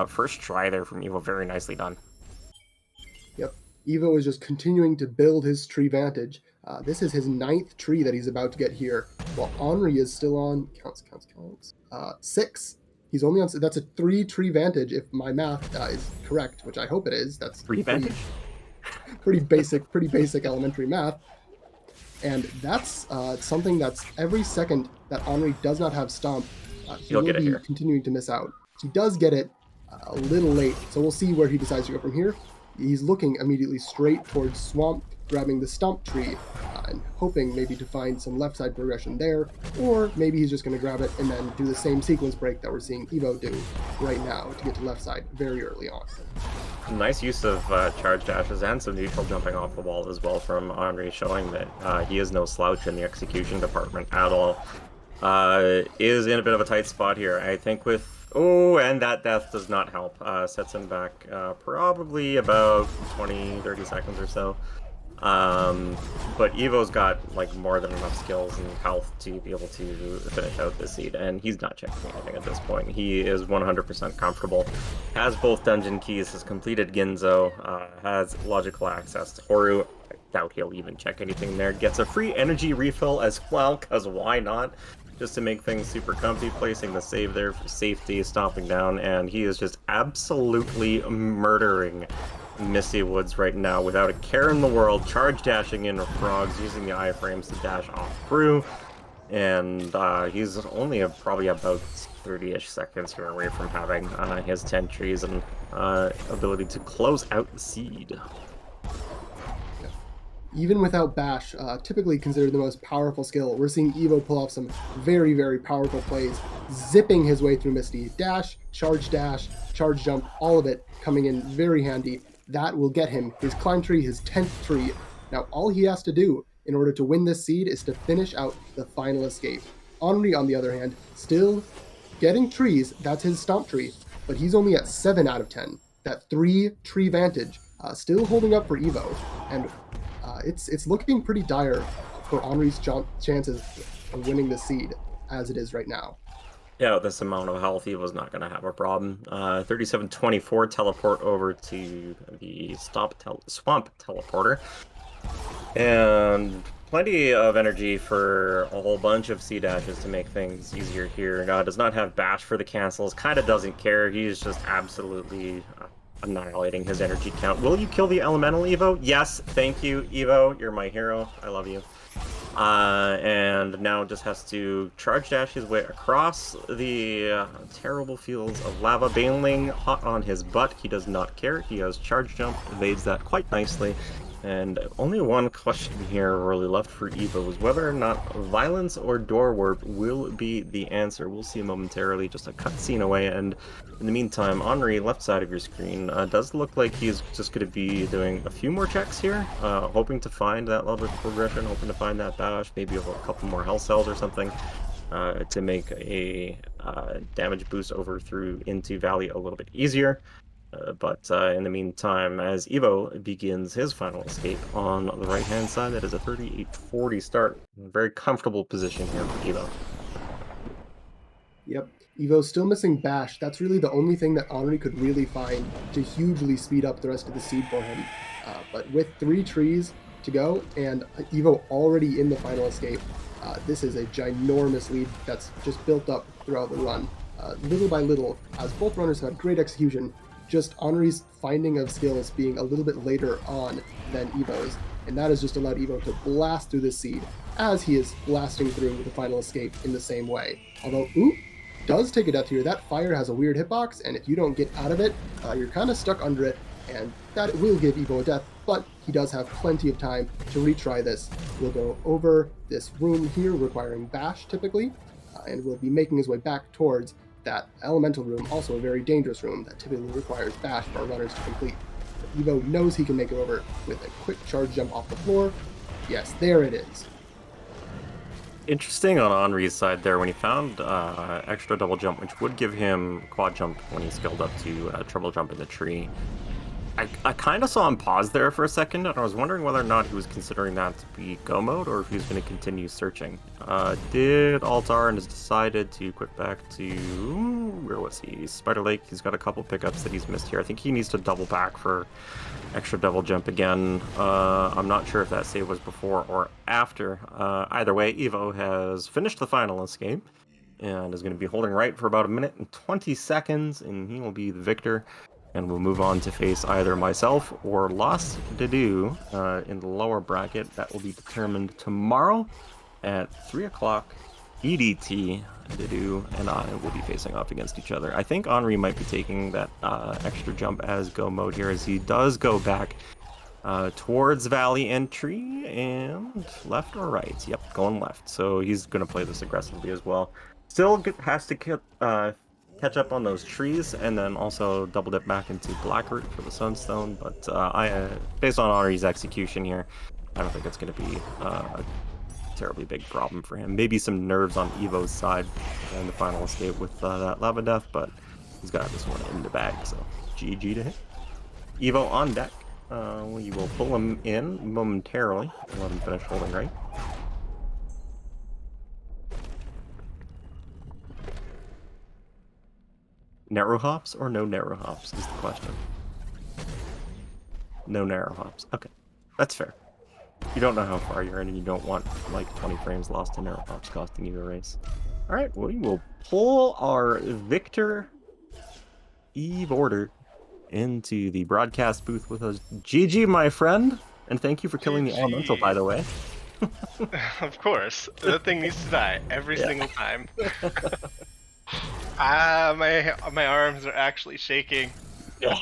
First try there from Evo, very nicely done. Yep, Evo is just continuing to build his tree vantage. This is his 9th tree that he's about to get here, while Henri is still on, counts, 6. He's only on, that's a 3 tree vantage if my math is correct, which I hope it is. That's 3 vantage? Pretty basic elementary math. And that's something that's every second that Henri does not have Stomp, he will be continuing to miss out. He does get it a little late, so we'll see where he decides to go from here. He's looking immediately straight towards Swamp, grabbing the Stump tree, and hoping maybe to find some left side progression there, or maybe he's just going to grab it and then do the same sequence break that we're seeing Evo do right now to get to left side very early on. Nice use of charge dashes and some neutral jumping off the wall as well from Henri, showing that he is no slouch in the execution department at all. Is in a bit of a tight spot here, I think, with... Oh, and that death does not help. Sets him back probably about 20-30 seconds or so. But Evo's got like more than enough skills and health to be able to finish out this seed, and he's not checking anything at this point. He is 100% comfortable, has both dungeon keys, has completed Ginzo, has logical access to Horu. I doubt he'll even check anything there. Gets a free energy refill as well, because why not? Just to make things super comfy, placing the save there for safety, stopping down, and he is just absolutely murdering Misty Woods right now without a care in the world, charge dashing in frogs, using the iframes to dash off through, and he's only probably about 30-ish seconds here away from having his 10 trees and ability to close out the seed. Even without Bash, typically considered the most powerful skill, we're seeing Evo pull off some very, very powerful plays, zipping his way through Misty. Dash, charge jump, all of it coming in very handy. That will get him his climb tree, his 10th tree. Now, all he has to do in order to win this seed is to finish out the final escape. Henri, on the other hand, still getting trees. That's his stomp tree, but he's only at 7 out of 10. That 3 tree vantage, still holding up for Evo, and it's looking pretty dire for Henri's chances of winning the seed as it is right now. Yeah, with this amount of health, he was not going to have a problem. 37-24 teleport over to the swamp teleporter. And plenty of energy for a whole bunch of C-dashes to make things easier here. Does not have bash for the cancels, kind of doesn't care. He's just absolutely annihilating his energy count. Will you kill the elemental, Evo? Yes, thank you, Evo. You're my hero. I love you. And now just has to charge dash his way across the terrible fields of lava. Baneling hot on his butt. He does not care. He has charge jump, evades that quite nicely. And only one question here really left for Evo is whether or not violence or door warp will be the answer. We'll see momentarily, just a cutscene away. And in the meantime, Henri, left side of your screen, does look like he's just going to be doing a few more checks here, hoping to find that level of progression, hoping to find that bash, maybe a couple more health cells or something, to make a damage boost over through into Valley a little bit easier. But in the meantime, as Evo begins his final escape on the right-hand side, that is a 38-40 start. Very comfortable position here for Evo. Yep. Evo's still missing Bash. That's really the only thing that Henri could really find to hugely speed up the rest of the seed for him. But with 3 trees to go and Evo already in the final escape, this is a ginormous lead that's just built up throughout the run. Little by little, as both runners have had great execution, just Henri's finding of skills being a little bit later on than Evo's, and that has just allowed Evo to blast through this seed as he is blasting through the final escape in the same way. Although, does take a death here. That fire has a weird hitbox, and if you don't get out of it, you're kind of stuck under it, and that will give Evo a death, but he does have plenty of time to retry this. We'll go over this room here, requiring Bash typically, and we'll be making his way back towards that elemental room, also a very dangerous room that typically requires Bash for our runners to complete. But Evo knows he can make it over with a quick charge jump off the floor. Yes, there it is. Interesting on Henri's side there, when he found extra double jump, which would give him quad jump when he scaled up to triple jump in the tree. I kind of saw him pause there for a second, and I was wondering whether or not he was considering that to be go mode, or if he was going to continue searching. Did Altar and has decided to quick back to, where was he? Spider Lake. He's got a couple pickups that he's missed here. I think he needs to double back for extra double jump again. I'm not sure if that save was before or after. Either way, Evo has finished the final escape and is going to be holding right for about 1 minute and 20 seconds, and he will be the victor. And we'll move on to face either myself or Lost Dedu in the lower bracket. That will be determined tomorrow at 3 o'clock EDT. Dedu and I will be facing off against each other. I think Henri might be taking that extra jump as go mode here, as he does go back towards Valley entry and left or right? Yep, going left. So he's going to play this aggressively as well. Still has to catch up on those trees and then also double dip back into Blackroot for the Sunstone. But based on Henri's execution here, I don't think it's going to be a terribly big problem for him. Maybe some nerves on Evo's side in the final escape with that Lava Death, but he's got this one in the bag, so GG to him. Evo on deck. We will pull him in momentarily and let him finish holding right. Narrow hops or no narrow hops is the question. No narrow hops. Okay, that's fair. You don't know how far you're in and you don't want like 20 frames lost to narrow hops costing you a race. Alright, we will pull our Victor EVOrder into the broadcast booth with us. GG, my friend, and thank you for killing the elemental, by the way. Of course, that thing needs to die every single time. My arms are actually shaking. Yeah.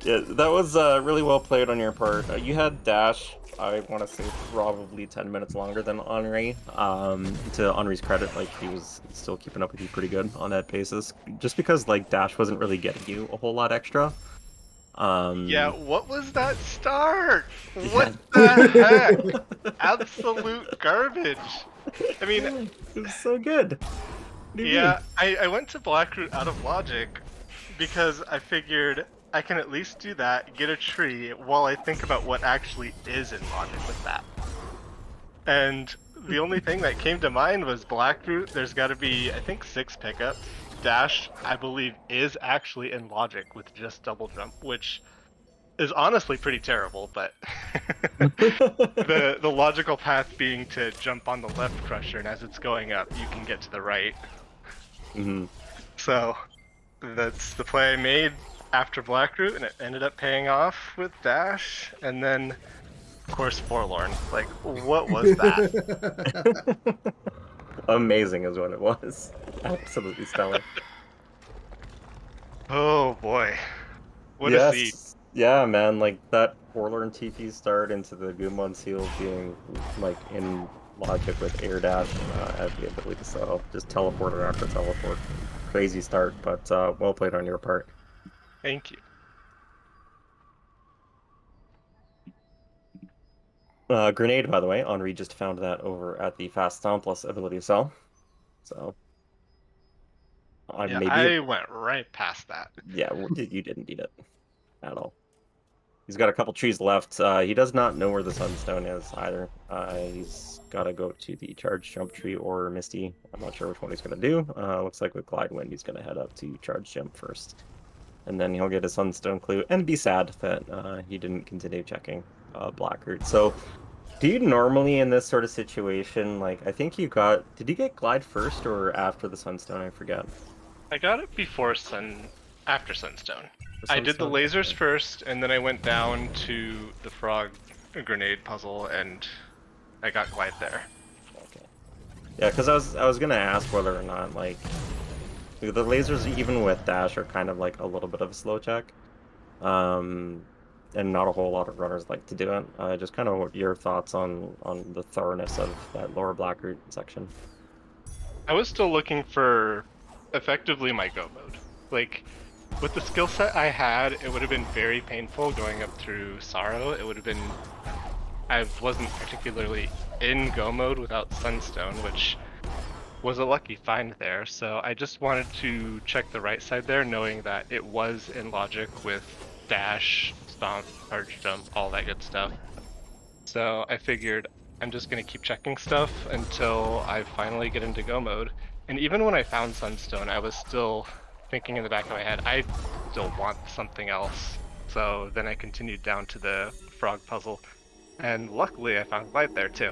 Yeah, that was really well played on your part. You had dash, I want to say, probably 10 minutes longer than Henri. To Henri's credit, like, he was still keeping up with you pretty good on that basis. Just because, like, dash wasn't really getting you a whole lot extra. Yeah, what was that start? What the heck? Absolute garbage. I mean, it was so good. Yeah, I went to Blackroot out of logic because I figured I can at least do that, get a tree, while I think about what actually is in logic with that. And the only thing that came to mind was Blackroot, there's got to be, I think, 6 pickups. Dash, I believe, is actually in logic with just double jump, which is honestly pretty terrible, but the logical path being to jump on the left crusher, and as it's going up, you can get to the right. Mm-hmm. So that's the play I made after Blackroot, and it ended up paying off with Dash, and then, of course, Forlorn. Like, what was that? Amazing is what it was. Absolutely stellar. Oh boy. What a seed. Yeah, man, like that Forlorn TP start into the Goomon Seal being like in logic with air dash at the ability to just teleporter after teleport. Crazy start, but well played on your part. Thank you. Grenade, by the way, Henri just found that over at the Fast Stompless ability cell. So Yeah, maybe I went right past that. Yeah, you didn't need it at all. He's got a couple trees left. He does not know where the Sunstone is either. He's got to go to the Charge Jump tree or Misty. I'm not sure which one he's going to do. Looks like with Glide Wind, he's going to head up to Charge Jump first. And then he'll get a Sunstone clue and be sad that he didn't continue checking Blackroot. So, do you normally in this sort of situation, like, I think you got... Did you get Glide first or after the Sunstone? I forget. I got it before after Sunstone. I did the lasers first, and then I went down to the frog grenade puzzle, and I got Glide there. Okay. Yeah, because I was gonna ask whether or not, like, the lasers, even with dash, are kind of like a little bit of a slow check, and not a whole lot of runners like to do it. Just kind of your thoughts on the thoroughness of that lower Blackroot section. I was still looking for effectively my go mode. Like, with the skill set I had, it would have been very painful going up through Sorrow. It would have been... I wasn't particularly in go mode without Sunstone, which was a lucky find there. So I just wanted to check the right side there, knowing that it was in logic with dash, stomp, charge jump, all that good stuff. So I figured I'm just going to keep checking stuff until I finally get into go mode. And even when I found Sunstone, I was still thinking in the back of my head, I still want something else. So then I continued down to the frog puzzle, and luckily I found Glide there too.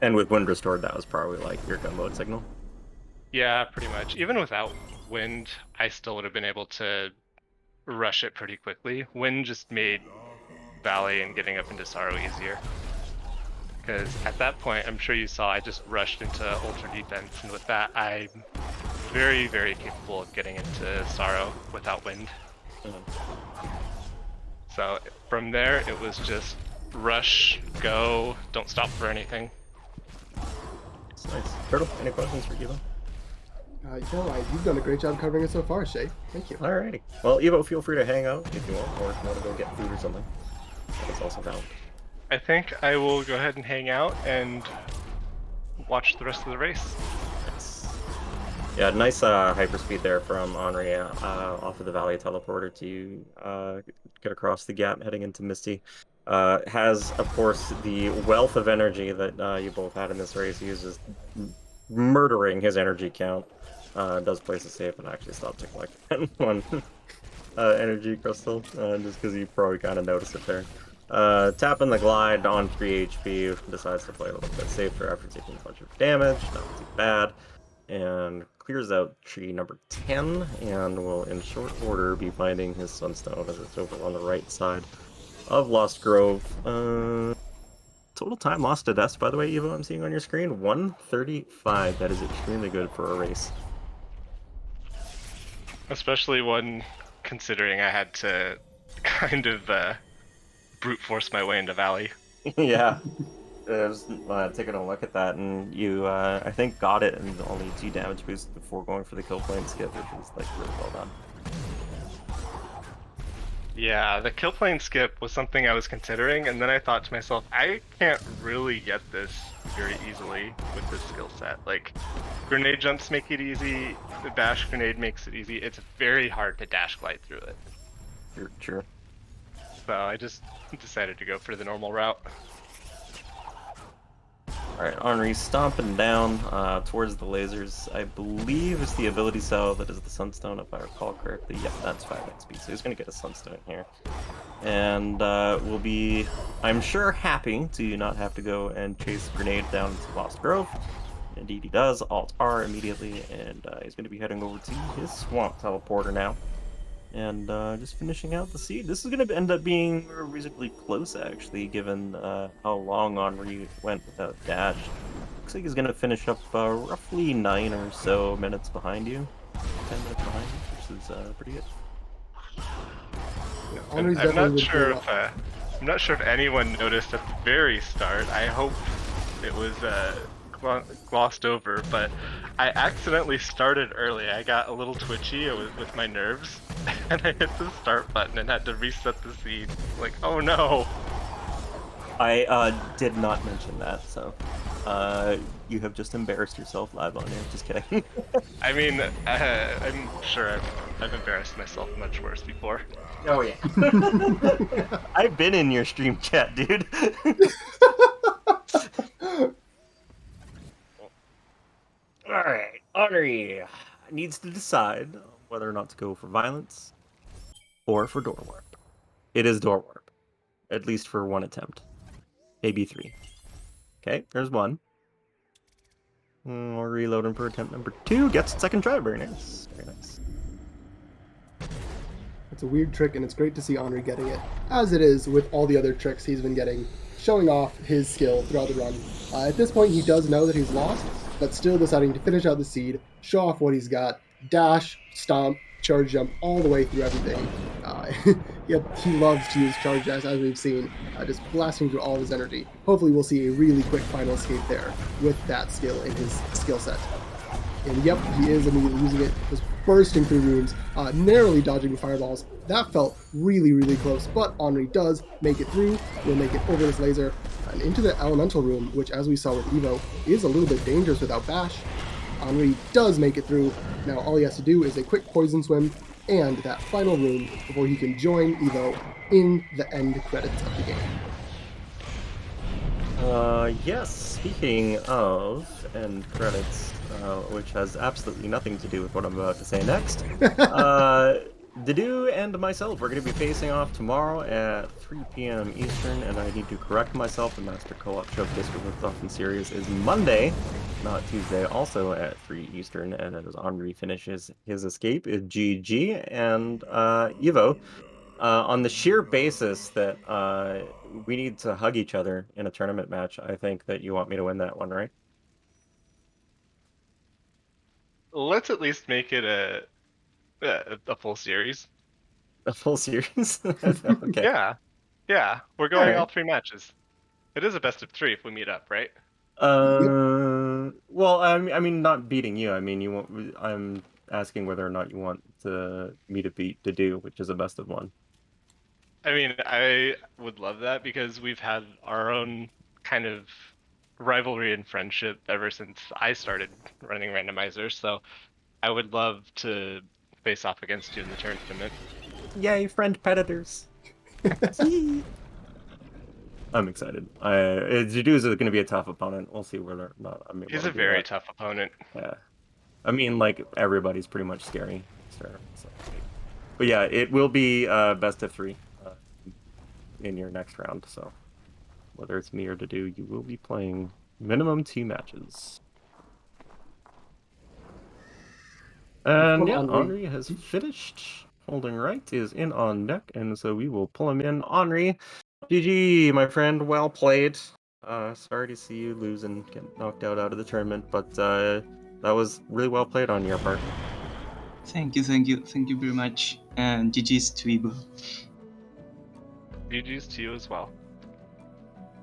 And with Wind Restored, that was probably like your gun mode signal? Yeah, pretty much. Even without Wind, I still would have been able to rush it pretty quickly. Wind just made Valley and getting up into Sorrow easier. Because at that point, I'm sure you saw, I just rushed into Ultra Defense, and with that, I'm very, very capable of getting into Sorrow without Wind. So from there, it was just rush, go, don't stop for anything. It's nice. Turtle, any questions for Evo? You've done a great job covering it so far, Shay. Thank you. Alrighty. Well, Evo, feel free to hang out if you want, or if you want to go get food or something. That's also valid. I think I will go ahead and hang out and watch the rest of the race. Yeah, nice hyperspeed there from Henri off of the Valley Teleporter to get across the gap heading into Misty. Has, of course, the wealth of energy that you both had in this race. He uses murdering his energy count. Does place it safe and actually stopped to collect one energy crystal, just because you probably kind of noticed it there. Tapping the glide on 3 HP, decides to play a little bit safer after taking a bunch of damage, not too bad, and clears out tree number 10, and will in short order be finding his Sunstone as it's over on the right side of Lost Grove. Total time lost to death, by the way, Evo, I'm seeing on your screen, 135. That is extremely good for a race. Especially one considering I had to kind of brute force my way into Valley. Yeah. I was taking a look at that, and you, I think, got it and only 2 damage boosts before going for the kill plane skip, which was, like, really well done. Yeah, the kill plane skip was something I was considering, and then I thought to myself, I can't really get this very easily with this skill set. Like, grenade jumps make it easy, the dash grenade makes it easy. It's very hard to dash glide through it. Sure. So I just decided to go for the normal route. Alright, Henri stomping down towards the lasers. I believe it's the ability cell that is the Sunstone, if I recall correctly. Yep, that's 5 XP, so he's going to get a Sunstone here. And will be, I'm sure, happy to not have to go and chase Grenade down to Lost Grove. Indeed he does, Alt-R immediately, and he's going to be heading over to his Swamp Teleporter now. And just finishing out the seed. This is going to end up being reasonably close, actually, given how long Henri went without dash. Looks like he's going to finish up roughly 9 or so minutes behind you. 10 minutes behind you, which is pretty good. Yeah, I'm not sure if anyone noticed at the very start. I hope it was glossed over, but I accidentally started early. I got a little twitchy with my nerves, and I hit the start button and had to reset the seed. Like, oh no! I did not mention that, so you have just embarrassed yourself live on air. Just kidding. I mean, I'm sure I've embarrassed myself much worse before. Oh yeah. I've been in your stream chat, dude. Alright, Henri needs to decide whether or not to go for violence or for door warp. It is door warp, at least for 1 attempt. Maybe 3. Okay, there's 1. We're reloading for attempt number 2. Gets it second try. Very nice. Very nice. It's a weird trick, and it's great to see Henri getting it, as it is with all the other tricks he's been getting, showing off his skill throughout the run. At this point, he does know that he's lost, but still deciding to finish out the seed, show off what he's got, dash, stomp, charge jump, all the way through everything. Yep, he loves to use charge dash, as we've seen, just blasting through all of his energy. Hopefully we'll see a really quick final escape there with that skill in his skill set. And yep, he is immediately using it, just bursting through rooms, narrowly dodging fireballs. That felt really, really close, but Henri does make it through. Will make it over this laser and into the elemental room, which, as we saw with Evo, is a little bit dangerous without bash. Henri does make it through. Now all he has to do is a quick poison swim and that final room before he can join Evo in the end credits of the game. Yes, speaking of end credits, which has absolutely nothing to do with what I'm about to say next, Dedu and myself, we're going to be facing off tomorrow at 3 p.m. Eastern, and I need to correct myself. The Master Co-op Showcase for the Thuffy series is Monday, not Tuesday, also at 3 Eastern, and as Henri finishes his escape, is GG, and Evo, on the sheer basis that we need to hug each other in a tournament match, I think that you want me to win that one, right? Let's at least make it a full series. A full series? Okay. Yeah, yeah. We're All going all right. 3 matches. It is a best of 3 if we meet up, right? Yep. Well, I mean, not beating you. I mean, you want. I'm asking whether or not you want me to beat to do, which is a best of one. I mean, I would love that because we've had our own kind of rivalry and friendship ever since I started running Randomizer. So I would love to face off against you in the tournament. Yay, friend predators! I'm excited. Jiddu is going to be a tough opponent. We'll see whether or not I'm able He's to a do very that. tough opponent. Yeah. I mean, like, everybody's pretty much scary. So. But yeah, it will be best of 3 in your next round. So whether it's me or Jiddu, you will be playing minimum 2 matches. And From yeah, Henri. Henri has finished. Holding right is in on deck, and so we will pull him in. Henri, GG, my friend. Well played. Sorry to see you lose and get knocked out of the tournament, but that was really well played on your part. Thank you very much. And GG's to Ibo. GG's to you as well.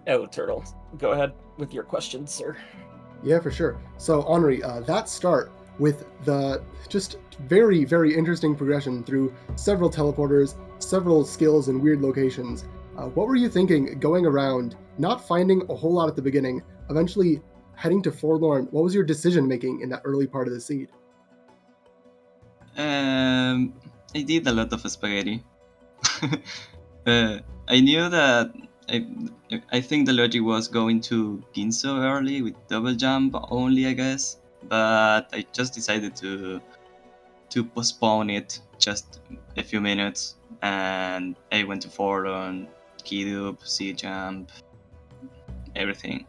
Oh, Turtle, go ahead with your questions, sir. Yeah, for sure. So, Henri, that start with the just very, very interesting progression through several teleporters, several skills in weird locations. What were you thinking going around, not finding a whole lot at the beginning, eventually heading to Forlorn? What was your decision making in that early part of the seed? I did a lot of spaghetti. I knew that I think the logic was going to Ginso early with double jump only, I guess. But I just decided to postpone it just a few minutes, and I went to Forlorn, Kidup, C jump, everything,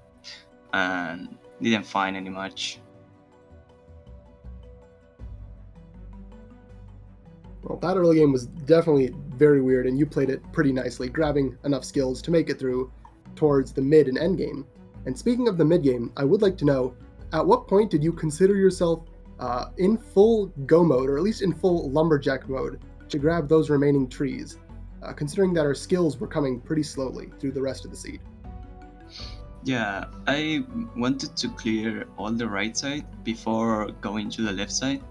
and didn't find any much. Well, that early game was definitely very weird, and you played it pretty nicely, grabbing enough skills to make it through towards the mid and end game. And speaking of the mid game, I would like to know, at what point did you consider yourself in full go mode, or at least in full lumberjack mode, to grab those remaining trees, considering that our skills were coming pretty slowly through the rest of the seed? Yeah, I wanted to clear all the right side before going to the left side.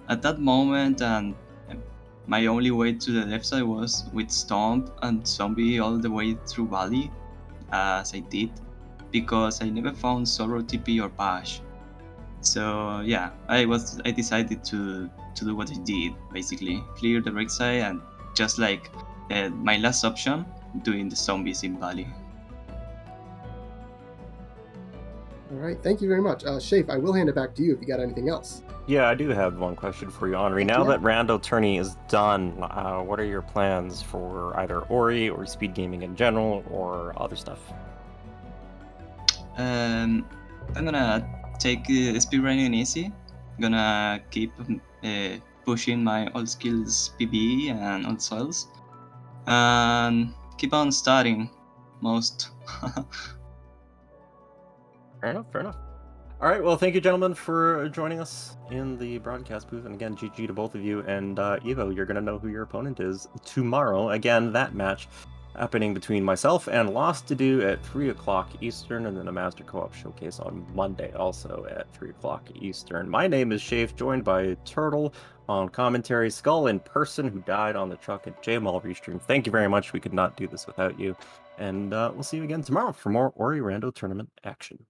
At that moment, and my only way to the left side was with Stomp and Zombie all the way through Valley, as I did, because I never found Sorrow TP or Bash. So yeah, I decided to do what I did, basically clear the right side, and just like my last option, doing the zombies in Valley. All right, thank you very much. Shafe, I will hand it back to you if you got anything else. Yeah, I do have one question for you, Henri. Heck Now yeah. that Rando Tourney is done, what are your plans for either Ori or SpeedGaming in general or other stuff? I'm gonna take speedrunning easy. Gonna keep pushing my all skills PB and all soils, and keep on studying most. Fair enough. All right, well, thank you, gentlemen, for joining us in the broadcast booth. And again, GG to both of you. And Evo, you're going to know who your opponent is tomorrow. Again, that match happening between myself and Lost to Do at 3 o'clock Eastern, and then a Master Co-op Showcase on Monday, also at 3 o'clock Eastern. My name is Shafe, joined by Turtle on commentary, Skull in person, who died on the truck at JMall Restream. Thank you very much. We could not do this without you. And we'll see you again tomorrow for more Ori Rando Tournament action.